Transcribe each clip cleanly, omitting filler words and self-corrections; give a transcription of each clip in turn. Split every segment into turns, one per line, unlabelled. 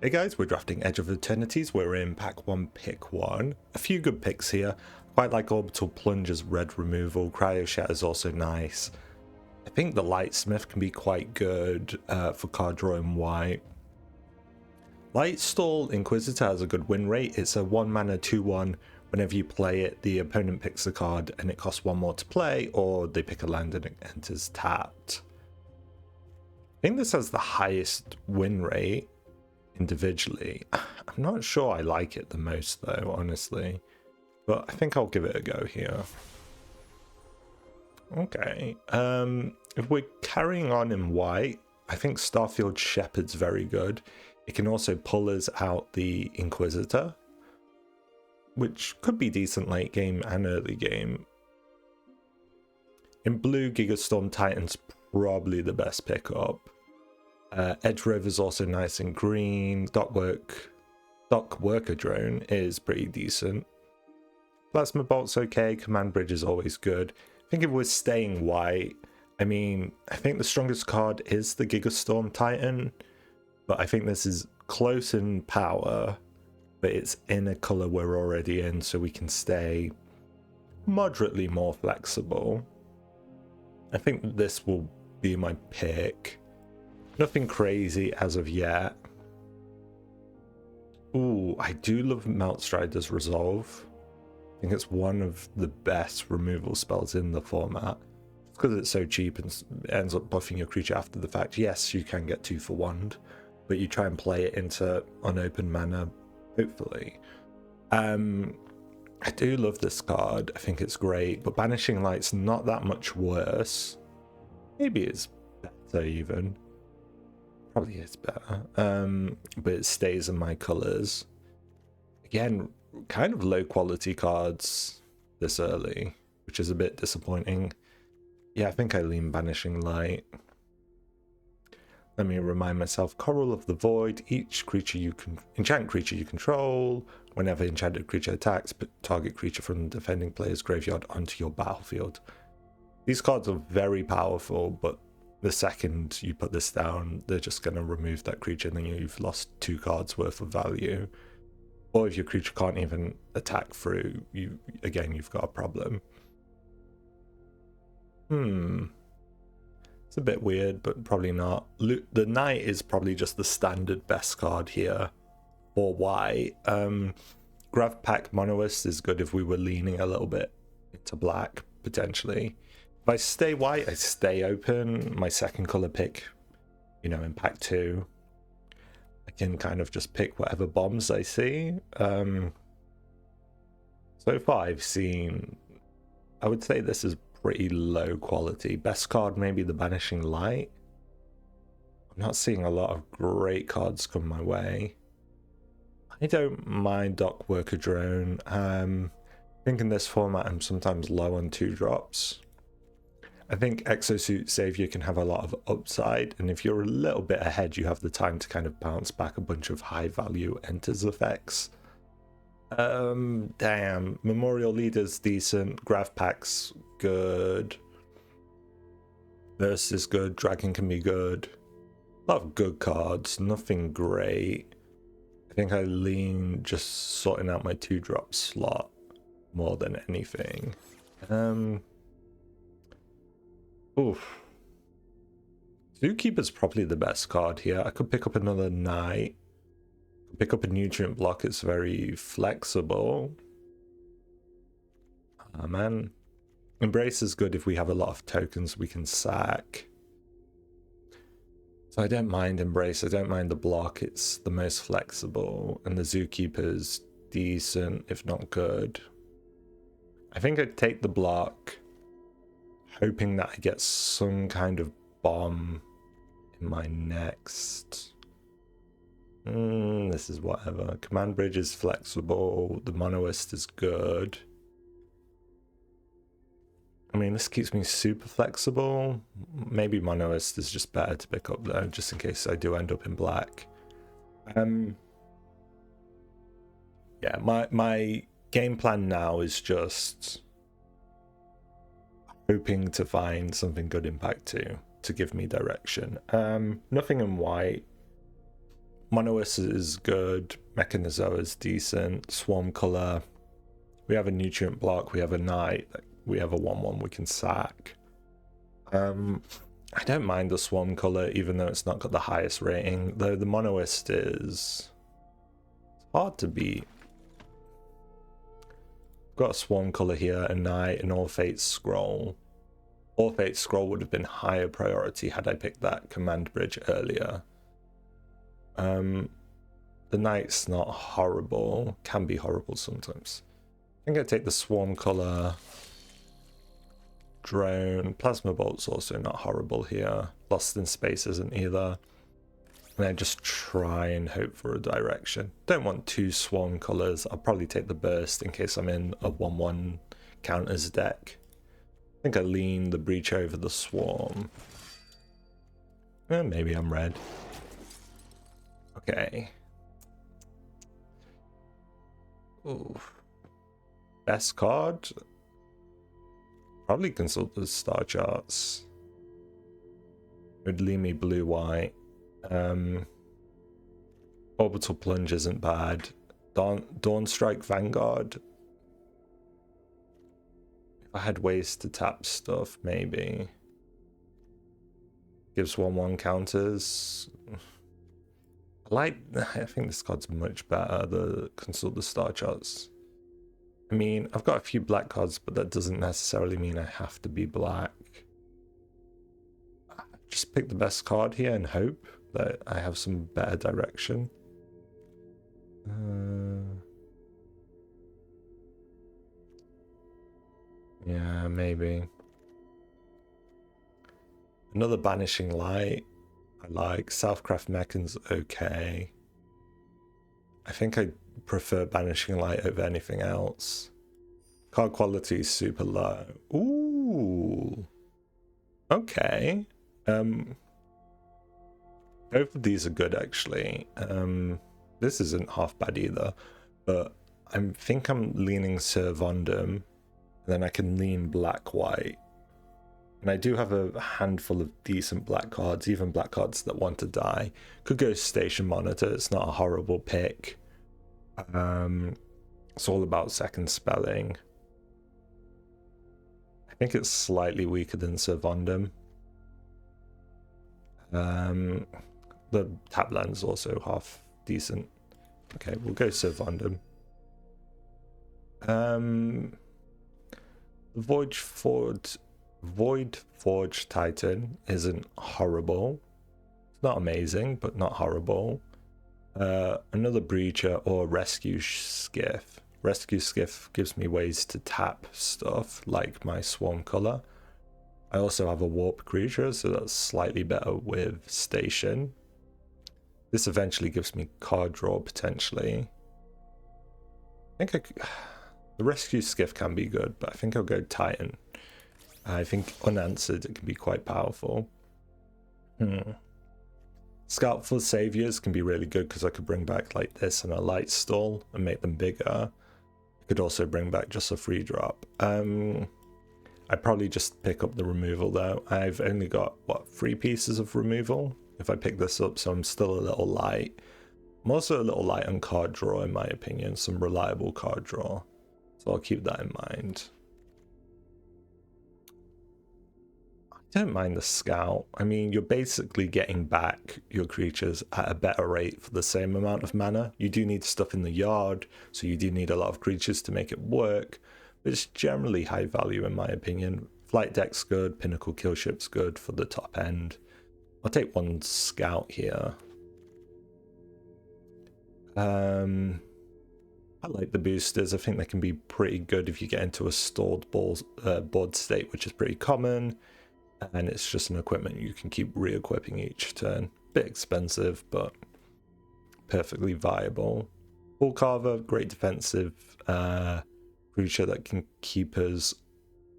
Hey guys, we're drafting Edge of Eternities. We're in pack 1, pick 1. A few good picks here. Quite like Orbital Plunger's red removal. Cryo Shatter's also nice. I think the Lightsmith can be quite good for card draw in white. Lightstall Inquisitor has a good win rate. It's a 1 mana 2/1. Whenever you play it, the opponent picks a card and it costs 1 more to play, or they pick a land and it enters tapped. I think this has the highest win rate individually. I'm not sure I like it the most though, honestly, but I think I'll give it a go here. Okay, if we're carrying on in white, I think Starfield Shepherd's very good. It can also pull us out the Inquisitor, which could be decent late game and early game. In blue, Gigastorm Titan's probably the best pickup. Edge Rover's also nice in green. Dockworker Drone is pretty decent. Plasma Bolt's okay. Command Bridge is always good. I think if we're staying white, I mean, I think the strongest card is the Gigastorm Titan, but I think this is close in power, but it's in a color we're already in, so we can stay moderately more flexible. I think this will be my pick. Nothing crazy as of yet. Ooh, I do love Meltstrider's Resolve. I think it's one of the best removal spells in the format. It's because it's so cheap and ends up buffing your creature after the fact. Yes, you can get 2 for 1, but you try and play it into unopened mana, hopefully. I do love this card. I think it's great, but Banishing Light's not that much worse. Maybe it's better even. Probably is better, but it stays in my colors. Again, kind of low quality cards this early, which is a bit disappointing. Yeah, I think I lean Banishing Light. Let me remind myself. Coral of the Void. Each creature you can enchant creature you control. Whenever enchanted creature attacks, put target creature from the defending player's graveyard onto your battlefield. These cards are very powerful, but the second you put this down, they're just going to remove that creature, and then you've lost 2 cards worth of value. Or if your creature can't even attack through, you've got a problem. It's a bit weird, but probably not. The Knight is probably just the standard best card here for white. Gravpack Monoist is good if we were leaning a little bit into black, potentially. If I stay white, I stay open. My second color pick, in pack 2, I can kind of just pick whatever bombs I see. So far I've seen, I would say this is pretty low quality. Best card maybe the Banishing Light. I'm not seeing a lot of great cards come my way. I don't mind Dockworker Drone. I think in this format I'm sometimes low on 2-drops. I think Exosuit Savior can have a lot of upside, and if you're a little bit ahead, you have the time to kind of bounce back a bunch of high value enters effects. Damn. Memorial Leader's decent. Gravpack's good. Burst is good. Dragon can be good. A lot of good cards. Nothing great. I think I lean just sorting out my 2-drop slot more than anything. Oof. Zookeeper's probably the best card here. I could pick up another Knight. Pick up a Nutrient Block. It's very flexible. Oh man. Embrace is good if we have a lot of tokens we can sack. So I don't mind Embrace. I don't mind the block. It's the most flexible. And the Zookeeper's decent, if not good. I think I'd take the block, hoping that I get some kind of bomb in my next. This is whatever. Command Bridge is flexible. The Monoist is good. I mean, this keeps me super flexible. Maybe Monoist is just better to pick up though, just in case I do end up in black. Yeah, my game plan now is just hoping to find something good in pack 2 to give me direction. Nothing in white. Monoist is good, Mechanizoa is decent, Swarm Culler. We have a Nutrient Block, we have a Knight, we have a 1/1 we can sack. I don't mind the Swarm Culler, even though it's not got the highest rating, though the Monoist is hard to beat. Got a Swarm Culler here, a Knight, an All Fates Scroll. All Fates Scroll would have been higher priority had I picked that Command Bridge earlier. The Knight's not horrible, can be horrible sometimes. I think I take the Swarm Culler. Drone, Plasma Bolt's also not horrible here. Lost in Space isn't either. And I just try and hope for a direction. Don't want 2 Swarm Cullers. I'll probably take the Burst in case I'm in a 1/1 counters deck. I think I lean the Breach over the Swarm. Maybe I'm red. Okay. Ooh. Best card? Probably consult the star charts. It would leave me blue-white. Orbital Plunge isn't bad. Dawn Strike Vanguard. If I had ways to tap stuff, maybe. Gives 1/1 counters. I think this card's much better, the consult the star charts. I mean, I've got a few black cards, but that doesn't necessarily mean I have to be black. Just pick the best card here and hope that I have some better direction. Yeah, maybe. Another Banishing Light. I like. Southcraft Mechan's okay. I think I prefer Banishing Light over anything else. Card quality is super low. Ooh. Okay. Both of these are good actually. This isn't half bad either, but I think I'm leaning Syr Vondam, and then I can lean black-white. And I do have a handful of decent black cards, even black cards that want to die. Could go Station Monitor, it's not a horrible pick. It's all about second spelling. I think it's slightly weaker than Syr Vondam. The tap land's also half decent. Okay, we'll go Syr Vondam. Voidforged Titan isn't horrible. It's not amazing, but not horrible. Another Breacher or Rescue Skiff. Rescue Skiff gives me ways to tap stuff like my Swarm Culler. I also have a Warp Creature, so that's slightly better with Station. This eventually gives me card draw potentially. I think the Rescue Skiff can be good, but I think I'll go Titan. I think unanswered it can be quite powerful. Scoutful Saviors can be really good because I could bring back like this and a Lightstall and make them bigger. I could also bring back just a free drop. I'd probably just pick up the removal though. I've only got, what, 3 pieces of removal if I pick this up, so I'm still a little light. I'm also a little light on card draw in my opinion, some reliable card draw. So I'll keep that in mind. I don't mind the Scout. I mean, you're basically getting back your creatures at a better rate for the same amount of mana. You do need stuff in the yard, so you do need a lot of creatures to make it work. But it's generally high value in my opinion. Flight deck's good, Pinnacle Killship's good for the top end. I'll take 1 Scout here. I like the boosters. I think they can be pretty good if you get into a stalled board state, which is pretty common. And it's just an equipment you can keep re-equipping each turn. Bit expensive, but perfectly viable. Hullcarver, great defensive creature that can keep us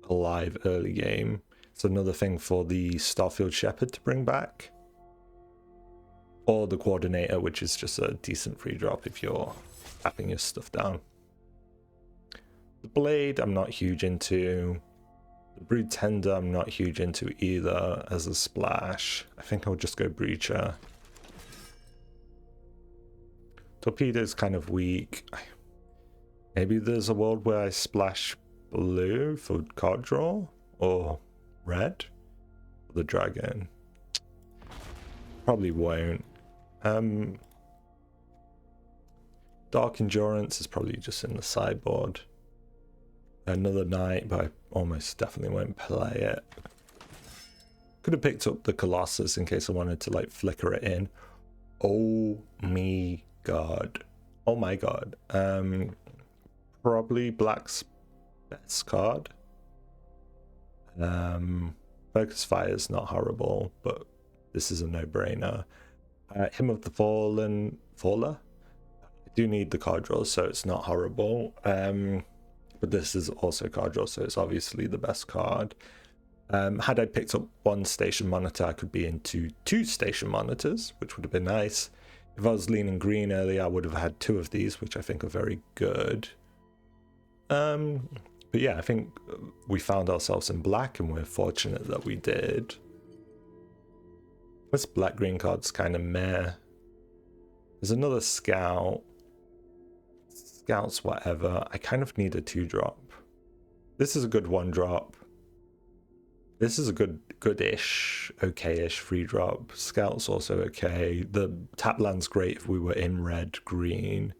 alive early game. It's another thing for the Starfield Shepherd to bring back. Or the Coordinator, which is just a decent free drop if you're tapping your stuff down. The Blade, I'm not huge into. The Brood Tender, I'm not huge into either as a splash. I think I'll just go Breacher. Torpedo's kind of weak. Maybe there's a world where I splash blue for card draw, or red for the dragon. Probably won't. Dark Endurance is probably just in the sideboard. Another Knight, but I almost definitely won't play it. Could have picked up the Colossus in case I wanted to like flicker it in. Oh me god. Oh my god. Probably Black's best card. Focus Fire is not horrible, but this is a no-brainer. Hymn of the Faller. I do need the card draw, so it's not horrible. But this is also card draw, so it's obviously the best card. Had I picked up one station monitor, I could be into 2 station monitors, which would have been nice. If I was leaning green earlier, I would have had 2 of these, which I think are very good. But yeah, I think we found ourselves in black, and we're fortunate that we did. This black-green card's kind of meh. There's another Scout. Scouts, whatever. I kind of need a 2-drop. This is a good 1-drop. This is a goodish, okay-ish 3-drop. Scout's also okay. The tap land's great if we were in red, green.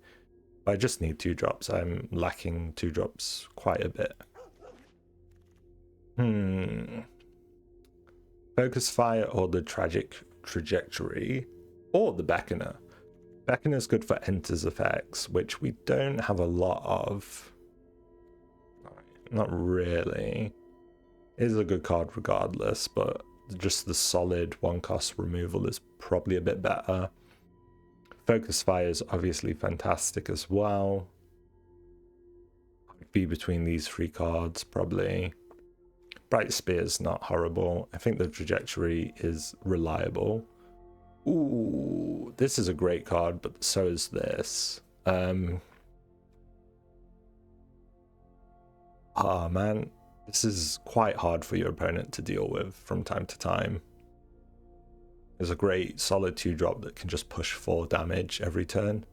But I just need 2-drops. I'm lacking 2-drops quite a bit. Focus Fire or the Tragic Trajectory, or the Beckoner. Beckoner's good for enters effects, which we don't have a lot of. Not really. It is a good card regardless, but just the solid 1-cost removal is probably a bit better. Focus Fire is obviously fantastic as well. I'd be between these 3 cards probably. Brightspear is not horrible. I think the Trajectory is reliable. Ooh, this is a great card, but so is this. Oh man, this is quite hard for your opponent to deal with from time to time. There's a great solid 2-drop that can just push 4 damage every turn.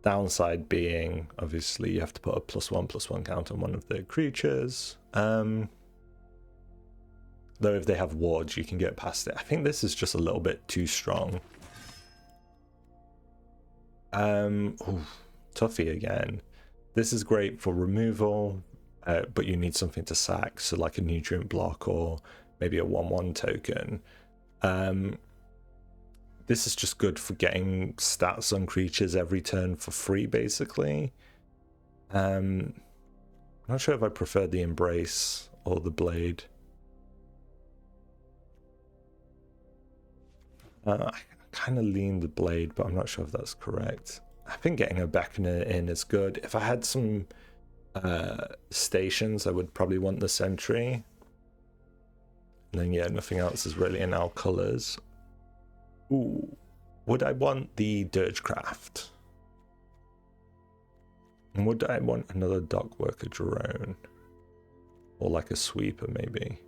Downside being, obviously, you have to put a +1/+1 count on one of the creatures. Though if they have wards, you can get past it. I think this is just a little bit too strong. Tuffy again. This is great for removal, but you need something to sack, so like a nutrient block or maybe a 1/1 token. This is just good for getting stats on creatures every turn for free, basically. I'm not sure if I prefer the Embrace or the Blade. I kind of lean the Blade, but I'm not sure if that's correct. I think getting a Beckoner in is good. If I had some stations, I would probably want the Sentry. And then yeah, nothing else is really in our colors. Ooh, would I want the Dirgecraft? And would I want another Dockworker Drone? Or like a Sweeper maybe?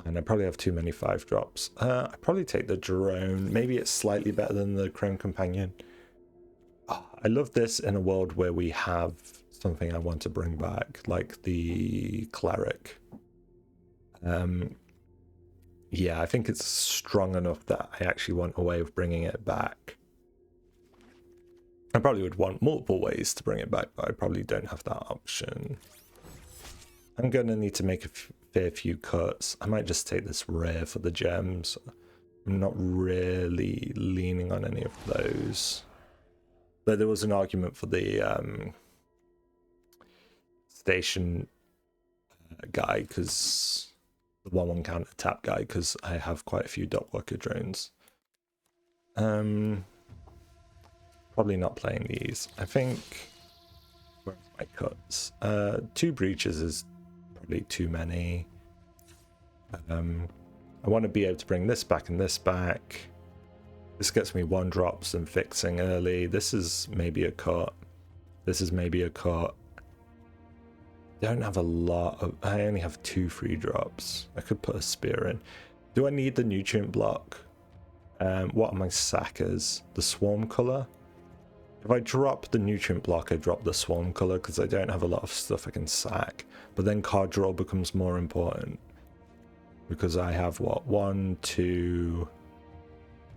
And I probably have too many 5-drops. I'd probably take the Drone. Maybe it's slightly better than the Chrome Companion. Oh, I love this in a world where we have something I want to bring back, like the Cleric. Yeah, I think it's strong enough that I actually want a way of bringing it back. I probably would want multiple ways to bring it back, but I probably don't have that option. I'm going to need to make a fair few cuts. I might just take this rare for the gems. I'm not really leaning on any of those. Though there was an argument for the station guy, because the 1/1 counter tap guy, because I have quite a few Dockworker drones. Probably not playing these. I think, where's my cuts? 2 breaches is probably too many. I want to be able to bring this back and this back. This gets me 1-drops and fixing early. This is maybe a cut. This is maybe a cut. I don't have a lot of... I only have 2 free drops. I could put a spear in. Do I need the nutrient block? What are my sackers? The Swarm Culler. If I drop the nutrient block, I drop the Swarm Culler because I don't have a lot of stuff I can sack. But then card draw becomes more important. Because I have what? 1, 2,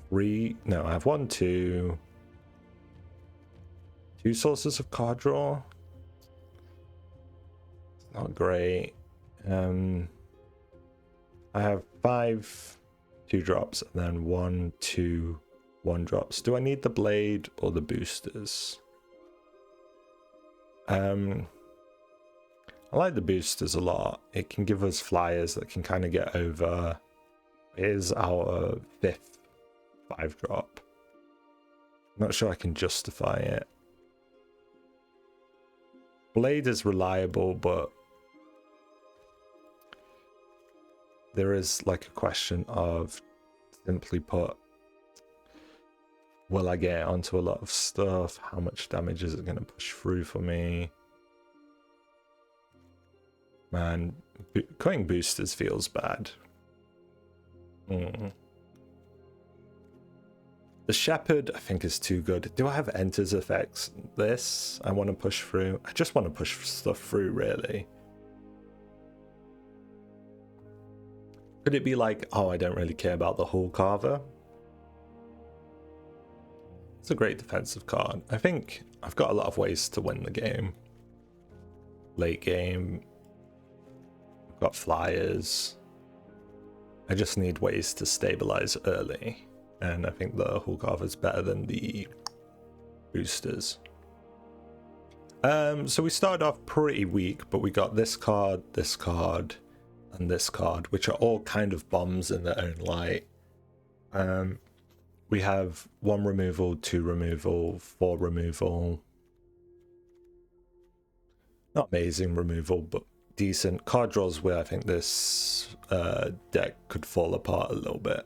3. No, I have 1, 2. 2 sources of card draw. It's not great. I have 5 2-drops and then 1, 2, 1-drops. Do I need the blade or the boosters? I like the boosters a lot. It can give us flyers that can kind of get over. Here's our 5th 5-drop. Not sure I can justify it. Blade is reliable, but there is like a question of, simply put, will I get onto a lot of stuff? How much damage is it going to push through for me? Man, cutting boosters feels bad. The Shepherd, I think, is too good. Do I have Enters effects? This, I want to push through. I just want to push stuff through, really. Could it be like, oh, I don't really care about the Hullcarver? It's a great defensive card. I think I've got a lot of ways to win the game. Late game. I've got flyers. I just need ways to stabilize early. And I think the Hullcarver is better than the boosters. So we started off pretty weak, but we got this card, and this card, which are all kind of bombs in their own light. We have 1 removal, 2 removal, 4 removal. Not amazing removal, but decent. Card draws where I think this deck could fall apart a little bit.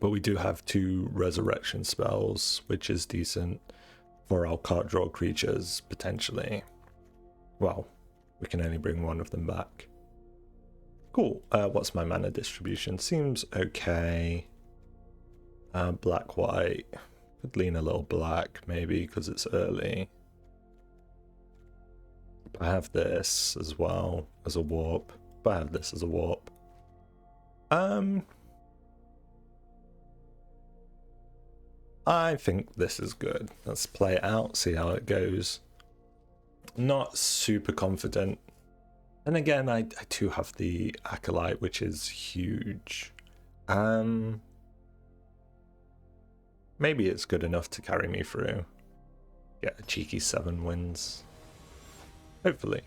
But we do have 2 resurrection spells, which is decent for our card draw creatures, potentially. Well, we can only bring 1 of them back. Cool. What's my mana distribution? Seems okay. Black, white. Could lean a little black, maybe, because it's early. I have this as well as a warp. But I have this as a warp. I think this is good. Let's play it out, see how it goes. Not super confident. And again, I do have the Acolyte, which is huge. Maybe it's good enough to carry me through. Get a cheeky 7 wins. Hopefully.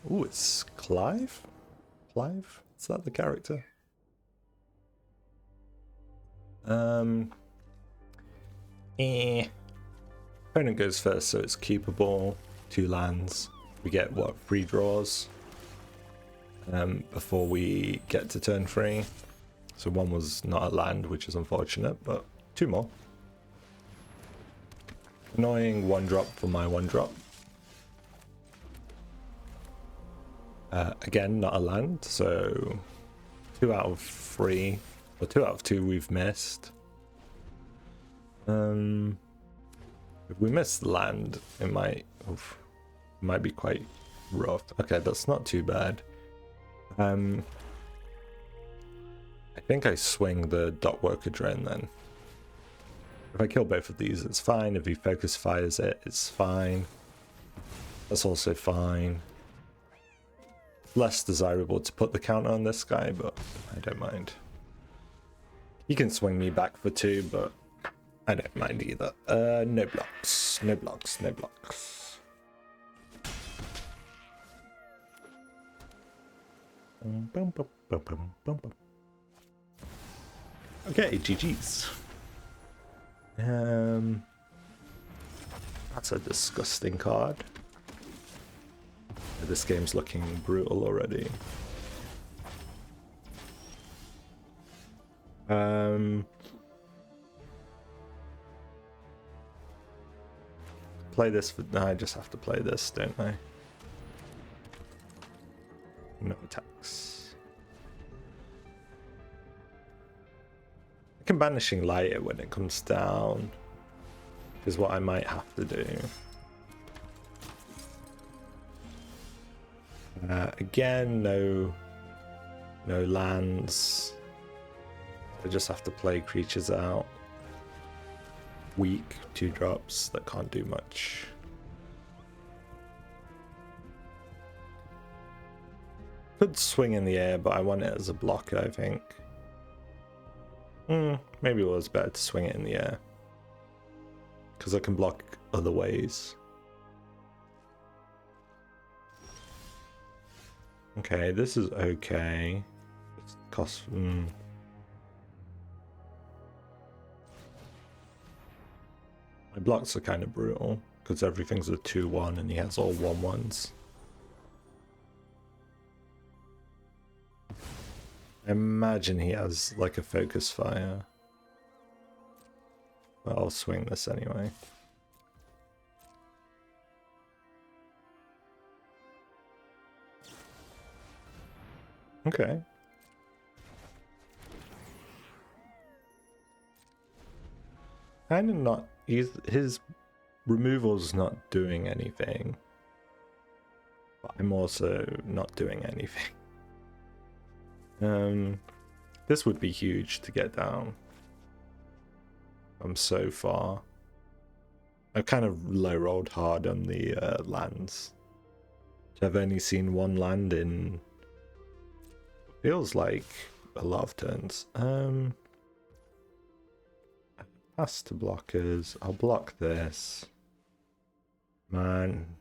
Ooh, it's Clive? Clive? Is that the character? Opponent goes first, so it's keepable. 2 lands. We get what, 3 draws before we get to turn 3. So 1 was not a land, which is unfortunate, but 2 more. Annoying 1-drop for my 1-drop. Again, not a land, so 2 out of 3, or 2 out of 2 we've missed. If we miss the land, it might be quite rough. Okay, that's not too bad. I think I swing the Dockworker Drone then. If I kill both of these, it's fine. If he focus fires it, it's fine. That's also fine. Less desirable to put the counter on this guy, but I don't mind. He can swing me back for 2, but I don't mind either. No blocks, no blocks, no blocks. Okay, GG's. That's a disgusting card. This game's looking brutal already. Play this for... No, I just have to play this, don't I? No attacks. can Banishing Light it when it comes down, is what I might have to do. Again, no lands. I just have to play creatures out. Weak 2-drops that can't do much. Could swing in the air, but I want it as a blocker, I think. Maybe it was better to swing it in the air, because I can block other ways. Okay, this is okay. It's cost. My blocks are kind of brutal because everything's a 2/1 and he has all 1/1s. I imagine he has like a focus fire. But I'll swing this anyway. Okay. Kind of not. His removal's not doing anything. But I'm also not doing anything. This would be huge to get down. I'm so far. I've kind of low rolled hard on the lands. I've only seen one land in. Feels like a lot of turns. Pass to blockers. I'll block this. Man.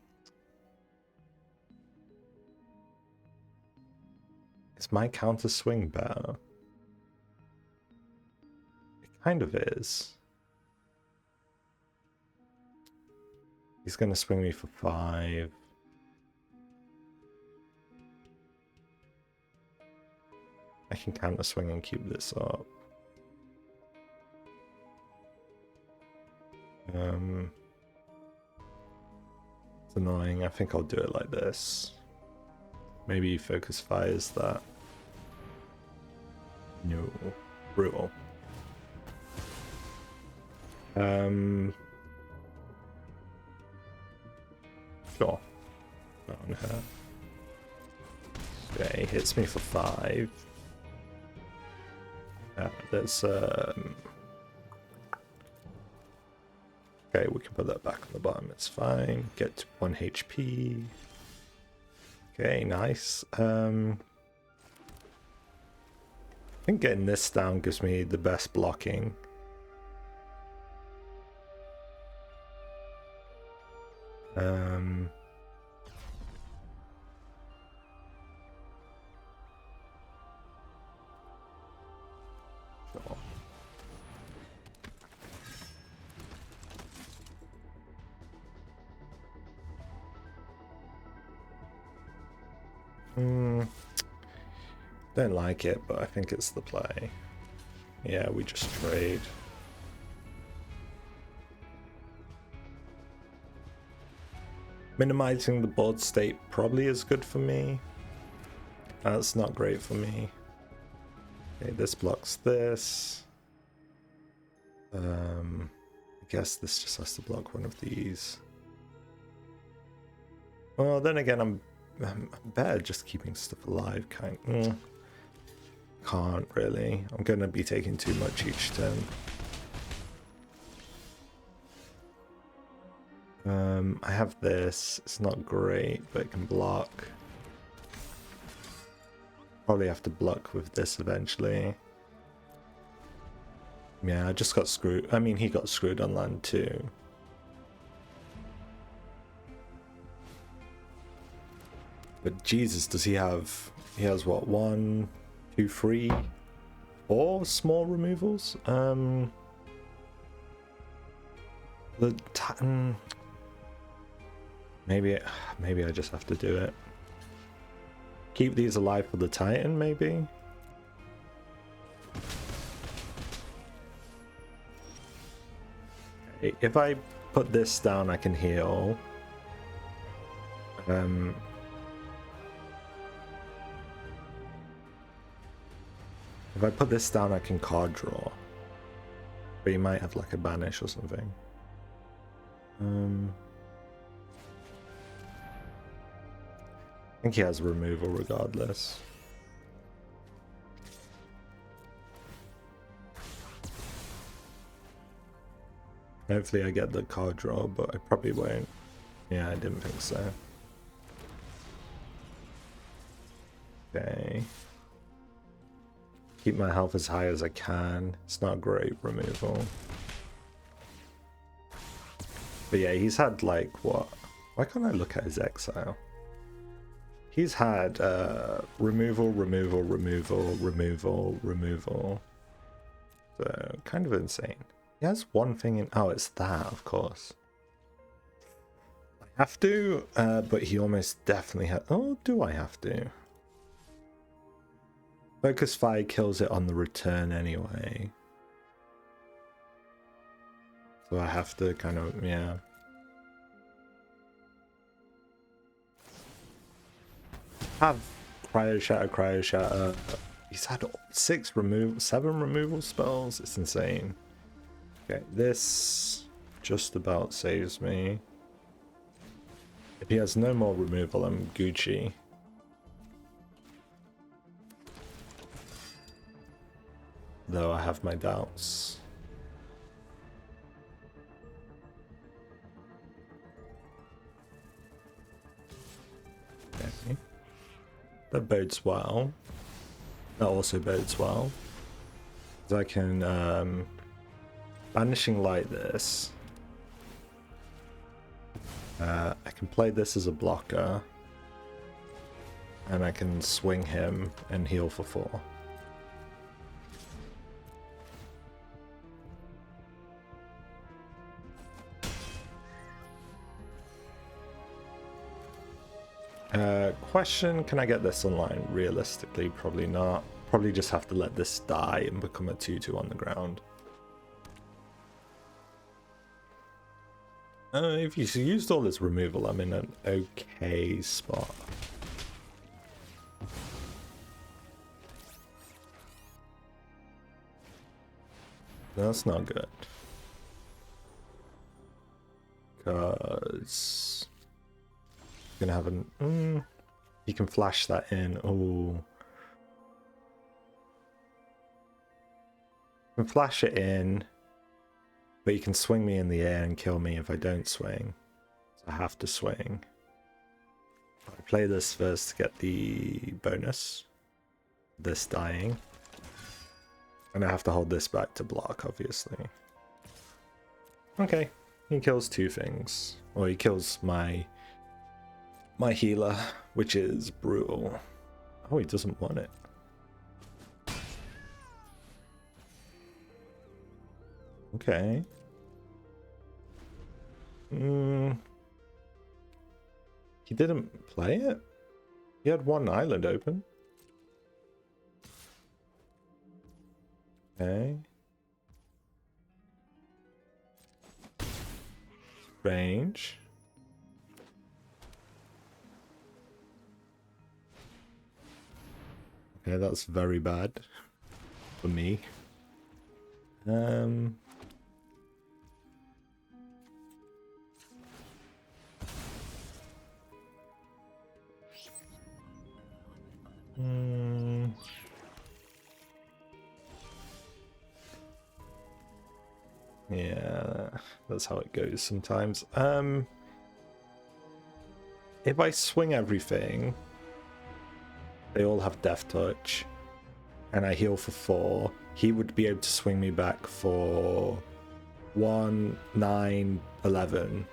Is my counter swing better? It kind of is. He's going to swing me for 5. I can counter swing and keep this up. It's annoying. I think I'll do it like this. Maybe focus fires that. No. Brutal. Sure. On her. Okay, hits me for 5. There's okay, we can put that back on the bottom, it's fine. Get to 1 HP. Okay, nice. I think getting this down gives me the best blocking. Don't like it, but I think it's the play. Yeah, we just trade. Minimizing the board state probably is good for me. That's not great for me. Okay, this blocks this. I guess this just has to block one of these. Well, then again, I'm better just keeping stuff alive. Can't really. I'm gonna be taking too much each turn. I have this. It's not great, but it can block. Probably have to block with this eventually. Yeah, I just got screwed. I mean, he got screwed on land too. But Jesus, does he have... He has what? 1, 2, 3, 4 small removals? The Titan... Maybe I just have to do it. Keep these alive for the Titan, maybe? Okay, if I put this down, I can heal. If I put this down, I can card draw. But he might have like a banish or something. I think he has removal regardless. Hopefully I get the card draw, but I probably won't. Yeah, I didn't think so. Okay. Keep my health as high as I can. It's not great removal. But yeah, he's had like what? Why can't I look at his exile? He's had removal, removal, removal, removal, removal. So kind of insane. He has one thing in. Oh, it's that, of course. I have to, but he almost definitely has. Oh, do I have to? Focus Fire kills it on the return anyway. So I have to kind of, yeah. Have Cryo Shatter. He's had 7 removal spells. It's insane. Okay, this just about saves me. If he has no more removal, I'm Gucci. Though I have my doubts. Okay. That bodes well. That also bodes well. Because I can Banishing Light this. I can play this as a blocker. And I can swing him and heal for 4. Question, can I get this online? Realistically, probably not. Probably just have to let this die and become a 2/2 on the ground. If you used all this removal, I'm in an okay spot. That's not good. Because gonna have an you can flash that in. Oh, you can flash it in, but you can swing me in the air and kill me if I don't swing. So I have to swing. I play this first to get the bonus, this dying, and I have to hold this back to block, obviously. Okay, he kills 2 things, or he kills my healer, which is brutal. Oh, he doesn't want it. Okay. He didn't play it? He had 1 island open. Okay. Range. Okay, that's very bad for me. Yeah, that's how it goes sometimes. If I swing everything, they all have Death Touch, and I heal for 4, he would be able to swing me back for 1, 9, 11.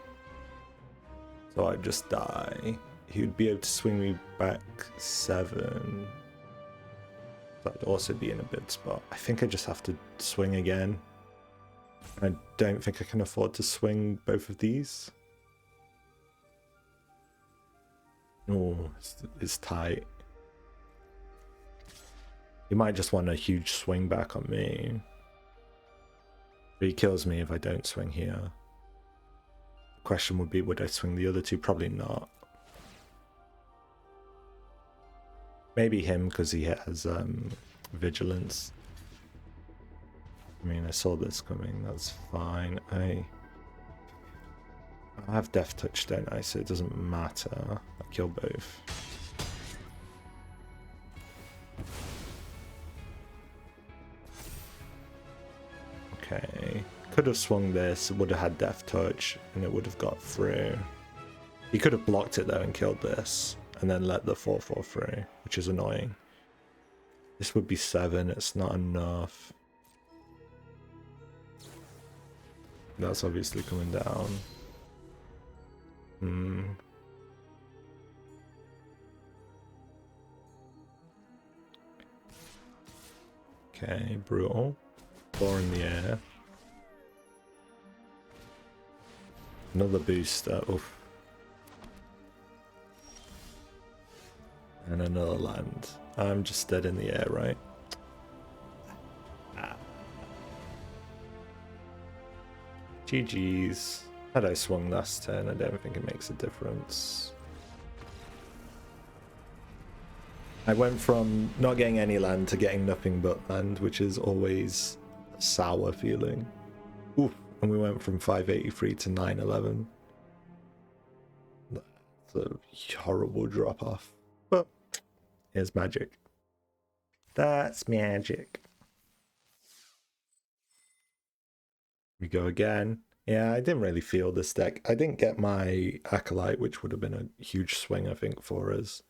So I'd just die. He would be able to swing me back 7. So I'd also be in a bid spot. I think I just have to swing again. I don't think I can afford to swing both of these. Oh, it's tight. He might just want a huge swing back on me. But he kills me if I don't swing here. The question would be, would I swing the other 2? Probably not. Maybe him, because he has vigilance. mean, I saw this coming, that's fine. I have Death Touch, don't I? So it doesn't matter. I kill both. Okay. Could have swung this, would have had Death Touch, and it would have got through. He could have blocked it though and killed this, and then let the 4/4 through, which is annoying. This would be 7, it's not enough. That's obviously coming down. Okay, brutal. 4 in the air. Another booster. Oof. And another land. I'm just dead in the air, right? GG's. Had I swung last turn, I don't think it makes a difference. I went from not getting any land to getting nothing but land, which is always a sour feeling. Oof. And we went from 583 to 911. That's a horrible drop off. But here's magic. That's magic. We go again. Yeah, I didn't really feel this deck. I didn't get my Acolyte, which would have been a huge swing, I think, for us.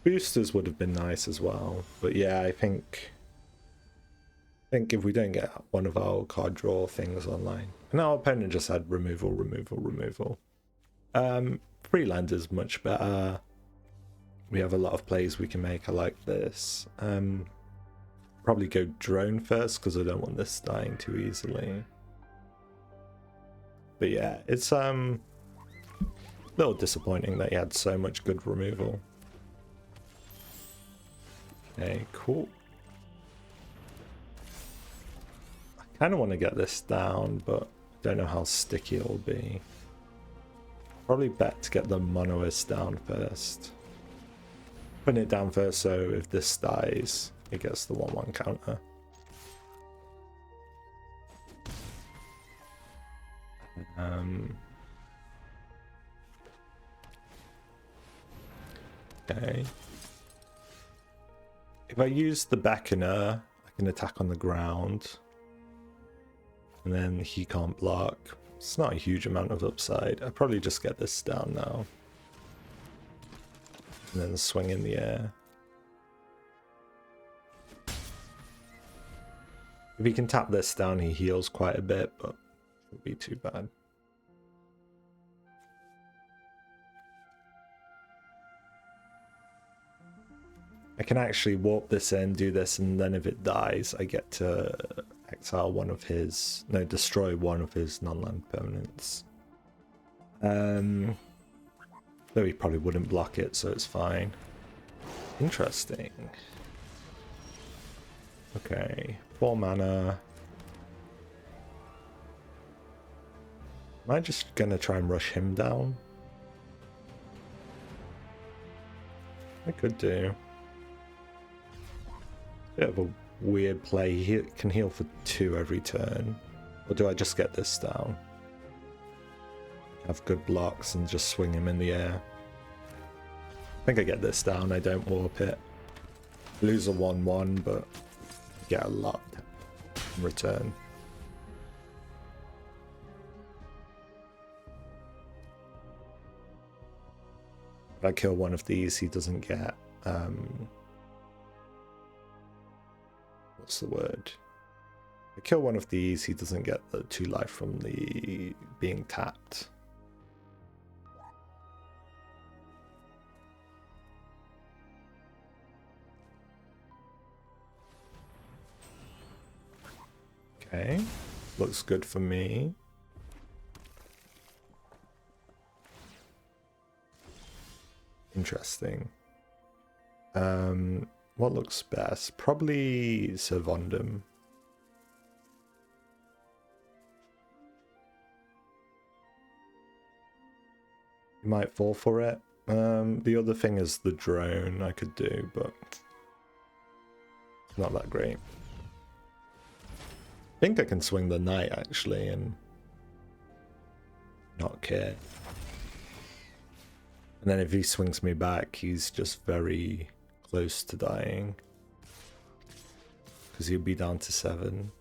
Boosters would have been nice as well. But yeah, I think if we don't get one of our card draw things online. And our opponent just had removal, removal, removal. Free land is much better. We have a lot of plays we can make. I like this. Probably go drone first because I don't want this dying too easily. But yeah, it's a little disappointing that he had so much good removal. Okay, cool. I kind of want to get this down, but don't know how sticky it'll be. Probably bet to get the Monoist down first. Putting it down first so if this dies, it gets the 1/1 counter. Okay. If I use the Beckoner, I can attack on the ground. And then he can't block. It's not a huge amount of upside. I'll probably just get this down now. And then swing in the air. If he can tap this down, he heals quite a bit, but it won't be too bad. I can actually warp this in, do this, and then if it dies, I get to exile one of his... No, destroy one of his non-land permanents. Though he probably wouldn't block it, so it's fine. Interesting. Okay, 4 mana. Am I just gonna try and rush him down? I could do. Bit of a weird play. He can heal for 2 every turn. Or do I just get this down? Have good blocks and just swing him in the air. I think I get this down. I don't warp it. Lose a 1/1, but get a lot in return. If I kill one of these, he doesn't get what's the word? If I kill one of these, he doesn't get the 2 life from the being tapped. Okay, looks good for me. Interesting. What looks best? Probably Syr Vondam. You might fall for it. The other thing is the drone I could do, but Not that great. I think I can swing the Knight actually and not care. And then if he swings me back, he's just very close to dying. Because he'll be down to 7.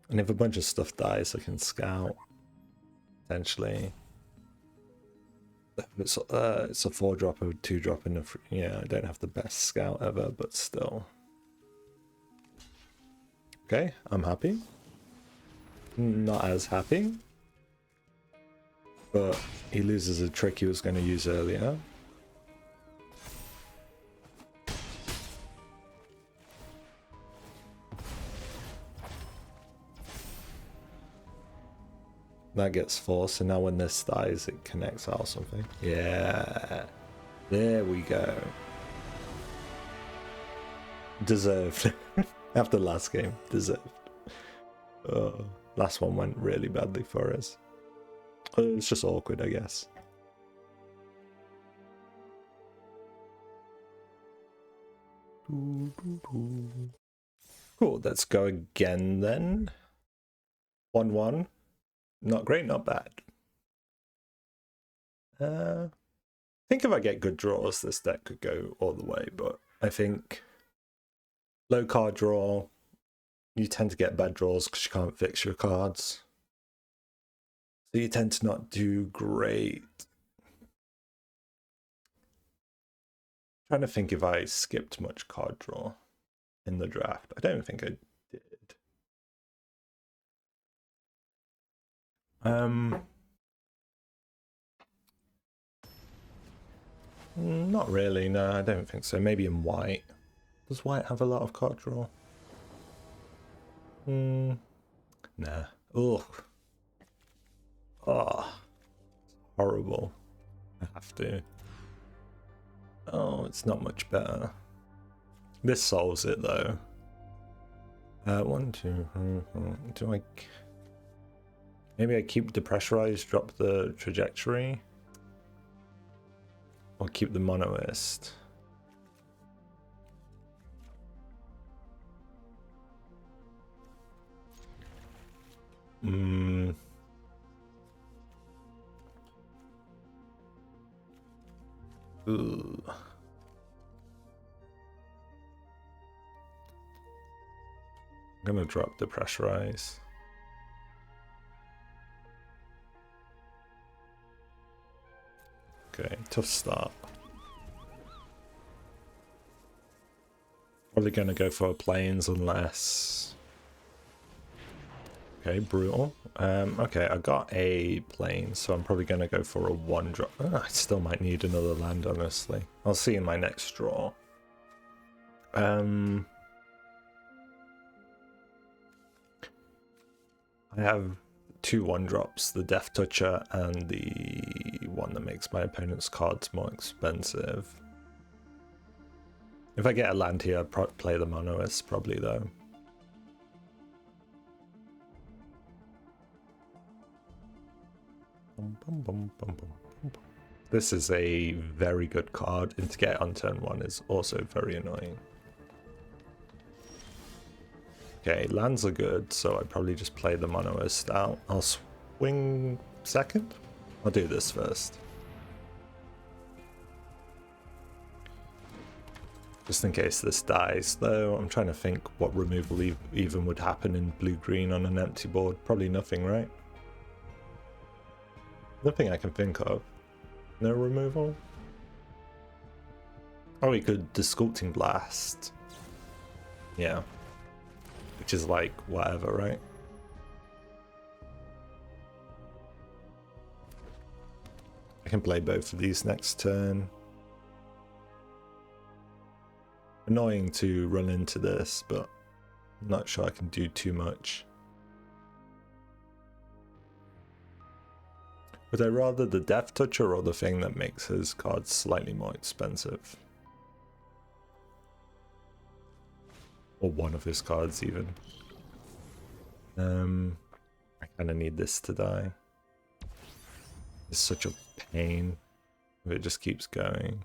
And if a bunch of stuff dies, I can scout. Potentially. It's a 4-drop or 2-drop in the... Yeah, I don't have the best scout ever, but still. Okay, I'm happy. Not as happy. But he loses a trick he was going to use earlier. That gets forced, and now when this dies, it connects out or something. Yeah. There we go. Deserved. After last game, deserved. Last one went really badly for us. It's just awkward, I guess. Cool, let's go again then. 1-1. Not great, not bad. I think if I get good draws, this deck could go all the way, but I think low card draw, you tend to get bad draws because you can't fix your cards. So you tend to not do great. Trying to think if I skipped much card draw in the draft. I don't think I did. Not really, no, I don't think so. Maybe in white. Does white have a lot of card draw? Nah. Ugh. Oh, horrible. I have to. Oh, it's not much better. This solves it though. 1, 2, do I... Maybe I keep Depressurize, drop the Trajectory. Or keep the Monoist. Ooh. I'm gonna drop Depressurize. Okay, tough start. Probably gonna go for planes unless... Okay, brutal. Okay, I got a plane, so I'm probably gonna go for a 1-drop. I still might need another land, honestly. I'll see in my next draw. I have 2 1-drops, the Death Toucher and the one that makes my opponent's cards more expensive. If I get a land here, I'd play the Monoist, probably, though. This is a very good card, and to get on turn 1 is also very annoying. Okay, lands are good, so I'd probably just play the Monoist out. I'll swing second? I'll do this first. Just in case this dies, though. I'm trying to think what removal even would happen in blue-green on an empty board. Probably nothing, right? Nothing I can think of. No removal? Oh, we could Disculpting Blast. Yeah. Which is like, whatever, right? I can play both of these next turn. Annoying to run into this, but I'm not sure I can do too much. Would I rather the Death Toucher or the thing that makes his cards slightly more expensive? Or one of his cards even. I kind of need this to die. It's such a pain if it just keeps going.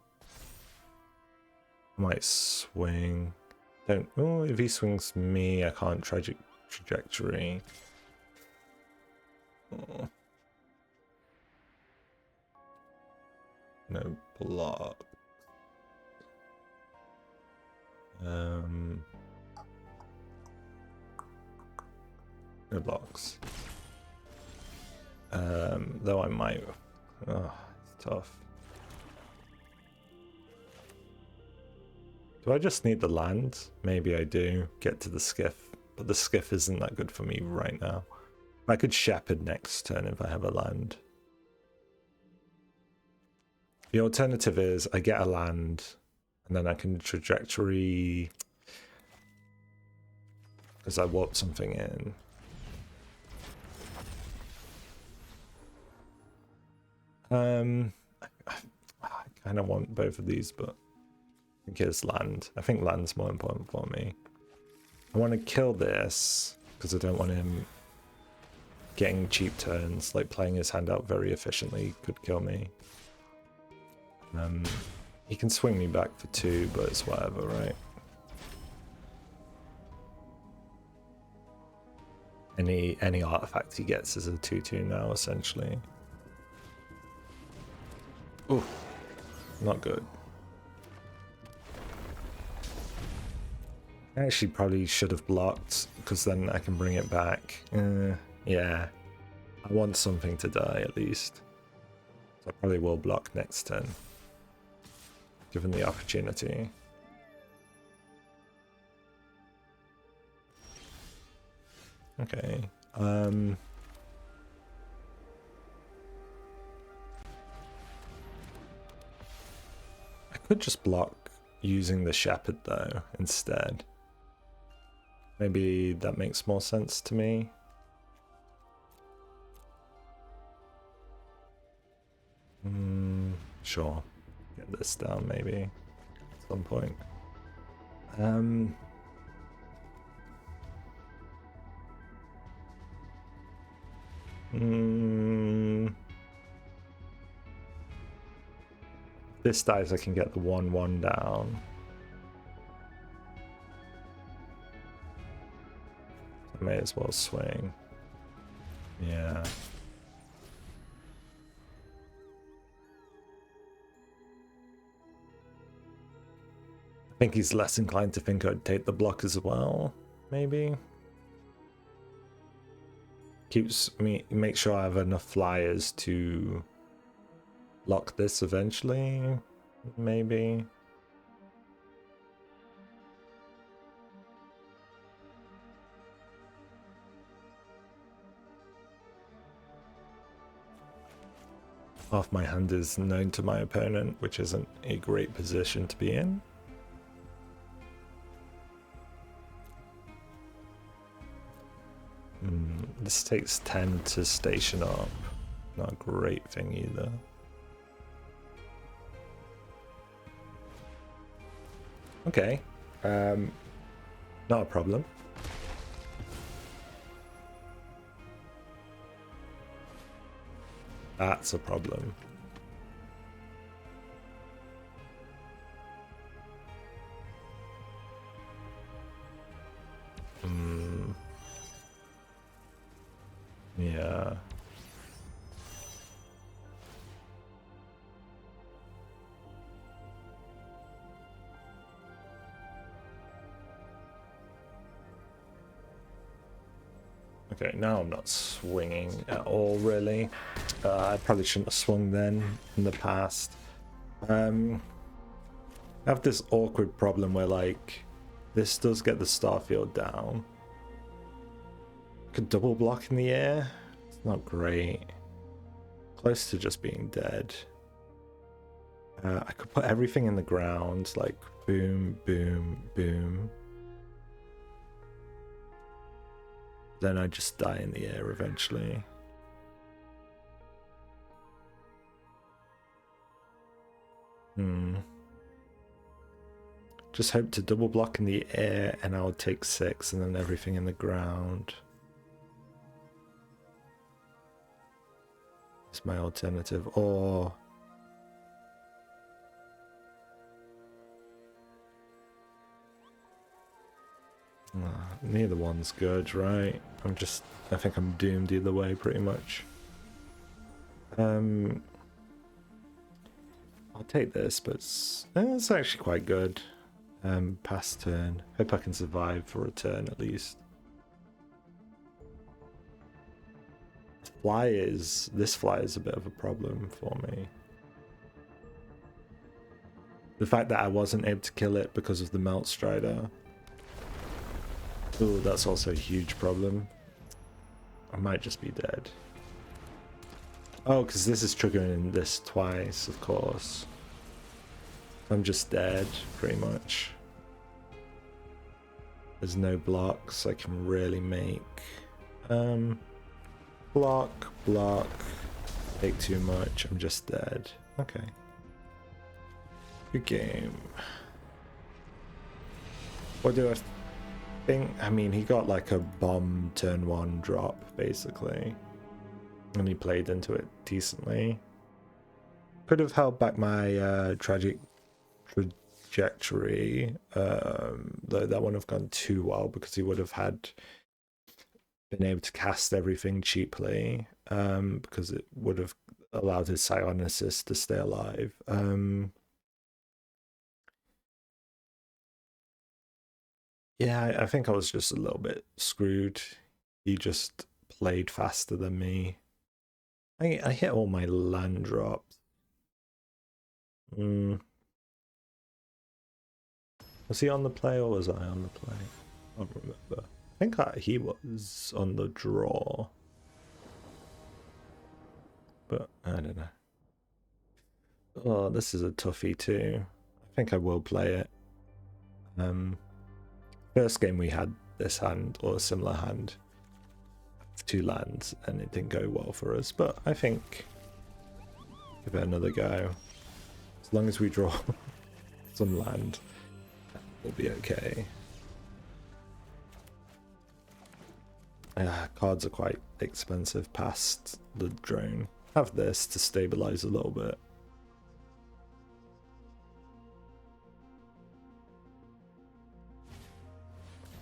I might swing. Don't. Oh, if he swings me, I can't trajectory. Oh. No block. No blocks. Though I might. Oh, it's tough. Do I just need the land? Maybe I do. Get to the skiff. But the skiff isn't that good for me right now. I could Shepherd next turn if I have a land. The alternative is I get a land and then I can trajectory because I warp something in. I kind of want both of these, but I think it's land. I think land's more important for me. I want to kill this because I don't want him getting cheap turns, like playing his hand out very efficiently could kill me. He can swing me back for 2, but it's whatever, right? Any artifact he gets is a 2/2 now, essentially. Ooh, not good. I actually probably should have blocked, because then I can bring it back. Yeah, I want something to die at least. So I probably will block next turn, given the opportunity. Okay. I could just block using the Shepherd though instead. Maybe that makes more sense to me. Sure. Get this down maybe at some point. This dies, I can get the 1/1 down. I may as well swing. Yeah. I think he's less inclined to think I'd take the block as well, maybe. Keeps me, make sure I have enough flyers to lock this eventually, maybe. Half my hand is known to my opponent, which isn't a great position to be in. This takes 10 to station up. Not a great thing either. Okay. Not a problem. That's a problem. Yeah. Okay, now I'm not swinging at all, really. I probably shouldn't have swung then in the past. I have this awkward problem where, like, this does get the Starfield down. Could double block in the air. It's not great. Close to just being dead. I could put everything in the ground, like boom, boom, boom. Then I just die in the air eventually. Just hope to double block in the air and I would take 6 and then everything in the ground. It's my alternative. Or neither one's good, right? I think I'm doomed either way pretty much. I'll take this, but it's actually quite good. Pass turn. Hope I can survive for a turn at least. This fly is a bit of a problem for me. The fact that I wasn't able to kill it because of the Melt Strider. Oh, that's also a huge problem. I might just be dead. Oh, because this is triggering this twice, of course. I'm just dead, pretty much. There's no blocks I can really make. Block, block. Take too much, I'm just dead. Okay. Good game. What do I think? I mean, he got like a bomb turn 1 drop, basically. And he played into it decently. Could have held back my tragic trajectory, though that wouldn't have gone too well because he would have been able to cast everything cheaply, because it would have allowed his Psionicist to stay alive. Yeah, I think I was just a little bit screwed. He just played faster than me. I hit all my land drops. Was he on the play or was I on the play? I don't remember. I think he was on the draw. But I don't know. Oh, this is a toughie too. I think I will play it. First game we had this hand or a similar hand. 2 lands and it didn't go well for us, but I think give it another go. As long as we draw some land, we'll be okay. Cards are quite expensive past the drone. Have this to stabilize a little bit.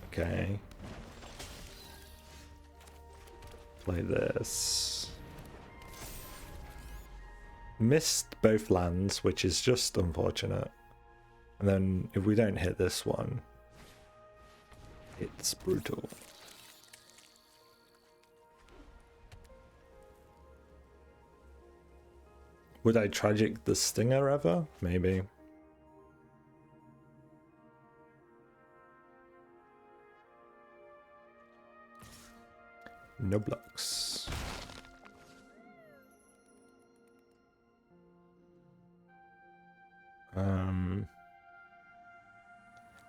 Okay. Play this. Missed both lands, which is just unfortunate. And then if we don't hit this one, it's brutal. Would I tragic the Stinger ever? Maybe. No blocks.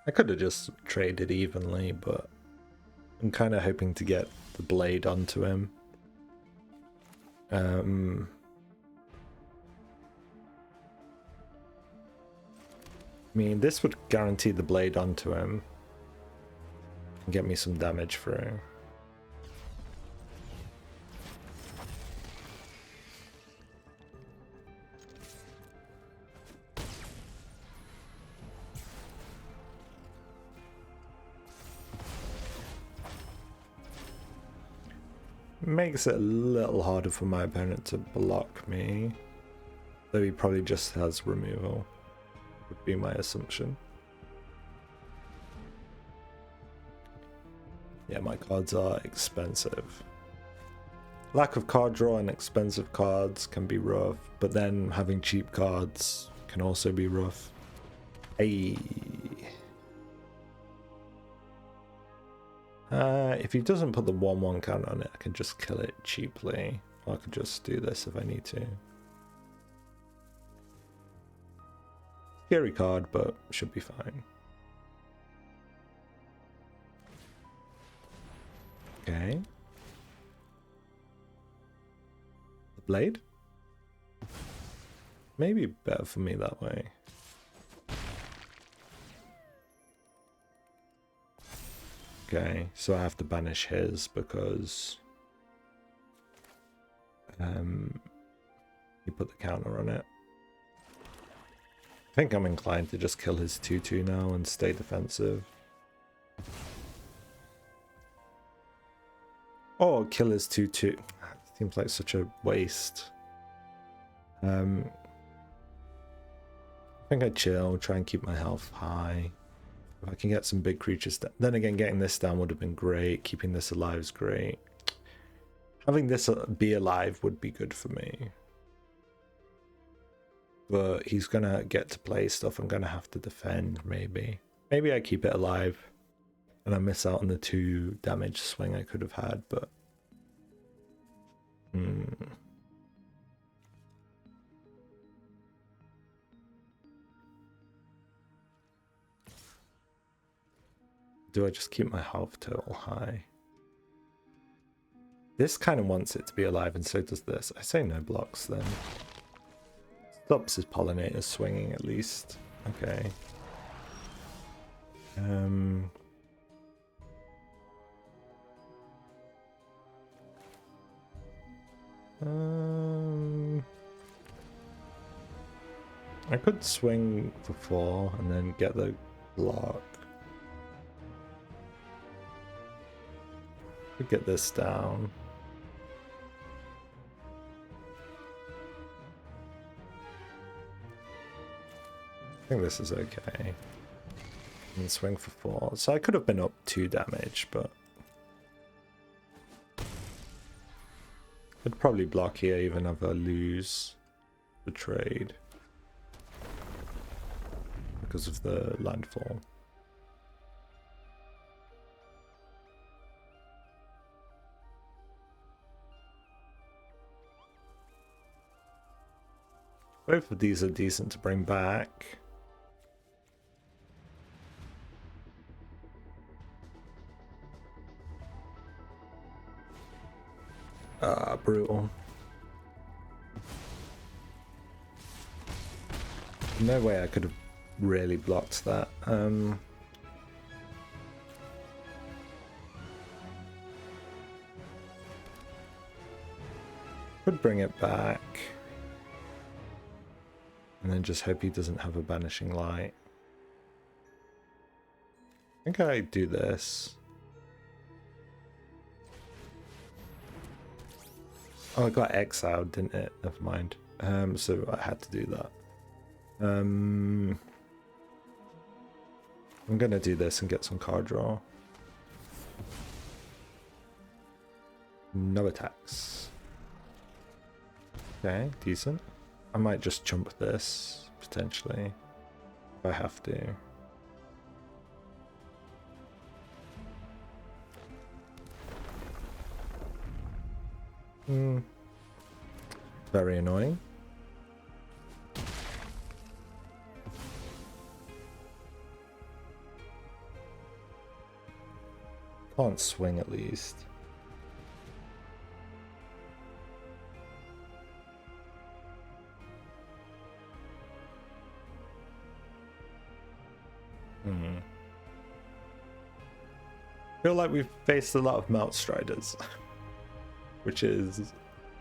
I could have just traded evenly, but I'm kind of hoping to get the blade onto him. I mean, this would guarantee the blade onto him and get me some damage through. Makes it a little harder for my opponent to block me, though he probably just has removal, would be my assumption. Yeah, my cards are expensive. Lack of card draw and expensive cards can be rough, but then having cheap cards can also be rough. Hey. If he doesn't put the 1/1 counter on it, I can just kill it cheaply. Or I could just do this if I need to. Scary card, but should be fine. Okay. The blade? Maybe better for me that way. Okay, so I have to banish his because he put the counter on it. I think I'm inclined to just kill his 2/2 now and stay defensive. Or kill his 2/2. Seems like such a waste. I think I chill, try and keep my health high. If I can get some big creatures down. Then again, getting this down would have been great. Keeping this alive is great. Having this be alive would be good for me. But he's gonna get to play stuff I'm gonna have to defend, maybe. Maybe I keep it alive and I miss out on the 2 damage swing I could have had, but... Do I just keep my health total high? This kind of wants it to be alive, and so does this. I say no blocks then. Stops his pollinators swinging at least. Okay. I could swing for 4 and then get the block. Could get this down. I think this is okay. And swing for 4. So I could have been up 2 damage, but I'd probably block here even if I lose the trade because of the landfall. Both of these are decent to bring back. Brutal. No way I could have really blocked that. Could bring it back. And then just hope he doesn't have a Banishing Light. I think I do this. Oh, it got exiled, didn't it? Never mind. So I had to do that. I'm gonna do this and get some card draw. No attacks. Okay, decent. I might just chump this, potentially, if I have to. Very annoying. Can't swing at least. I feel like we've faced a lot of Mount Striders, which is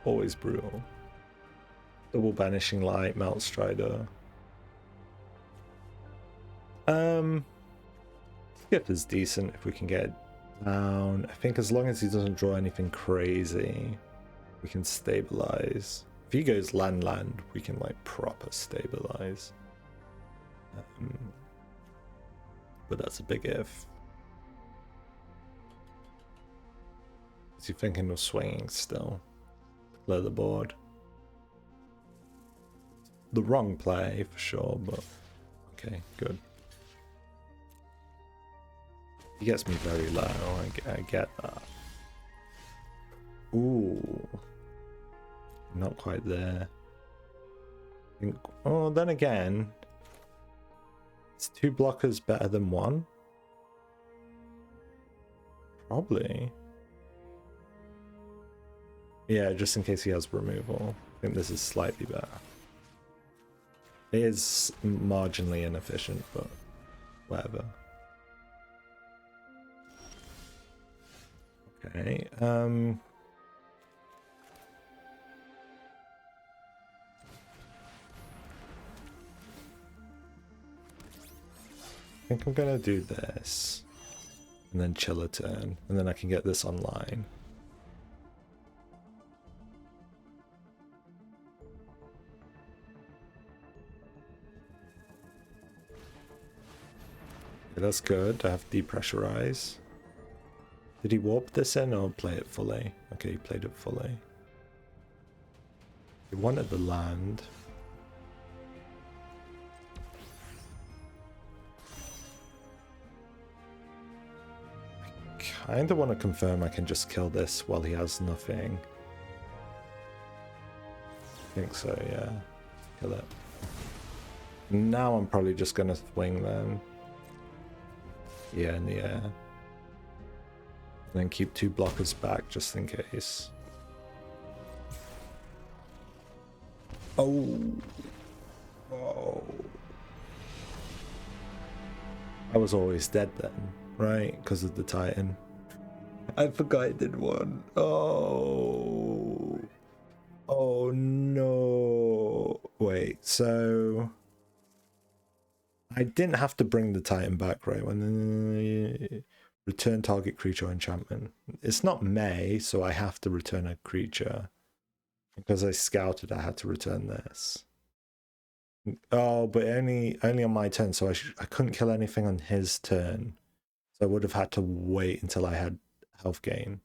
always brutal. Double Banishing Light, Mount Strider. Skiff is decent if we can get it down. I think as long as he doesn't draw anything crazy, we can stabilize. If he goes land, we can like proper stabilize. But that's a big if. Is he thinking of swinging still? Clear the board. The wrong play for sure, but okay, good. He gets me very low, I get that. Ooh. Not quite there. I think, oh, then again, is 2 blockers better than 1? Probably. Yeah, just in case he has removal. I think this is slightly better. It is marginally inefficient, but whatever. Okay, I think I'm gonna do this and then chill a turn, and then I can get this online. Okay, that's good. I have Depressurize. Did he warp this in or play it fully? Okay, he played it fully. He wanted the land. I kinda want to confirm I can just kill this while he has nothing. I think so, yeah. Kill it. Now I'm probably just gonna swing them. Yeah, in the air. And then keep 2 blockers back just in case. Oh! Oh! I was always dead then, right? Because of the Titan. I forgot I did one. Oh! Oh no! Wait, so... I didn't have to bring the Titan back, right? When return target creature enchantment. It's not May, so I have to return a creature. Because I scouted, I had to return this. Oh, but only on my turn, so I couldn't kill anything on his turn. So I would have had to wait until I had health gain.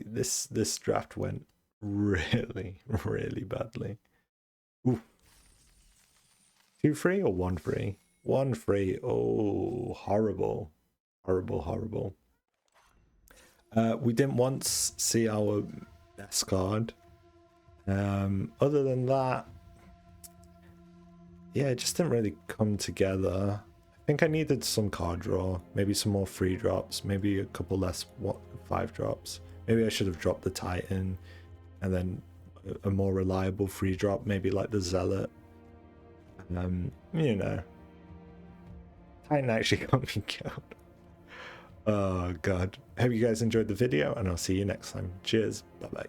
This draft went really, really badly. Ooh. 2 free or 1 free? 1 free. Oh, horrible. Horrible, horrible. We didn't once see our best card. Other than that, yeah, it just didn't really come together. I think I needed some card draw, maybe some more free drops, maybe a couple less 5 drops. Maybe I should have dropped the Titan and then a more reliable free drop, maybe like the Zealot. You know, Titan actually got me killed. Oh god. Hope you guys enjoyed the video, and I'll see you next time. Cheers. Bye bye.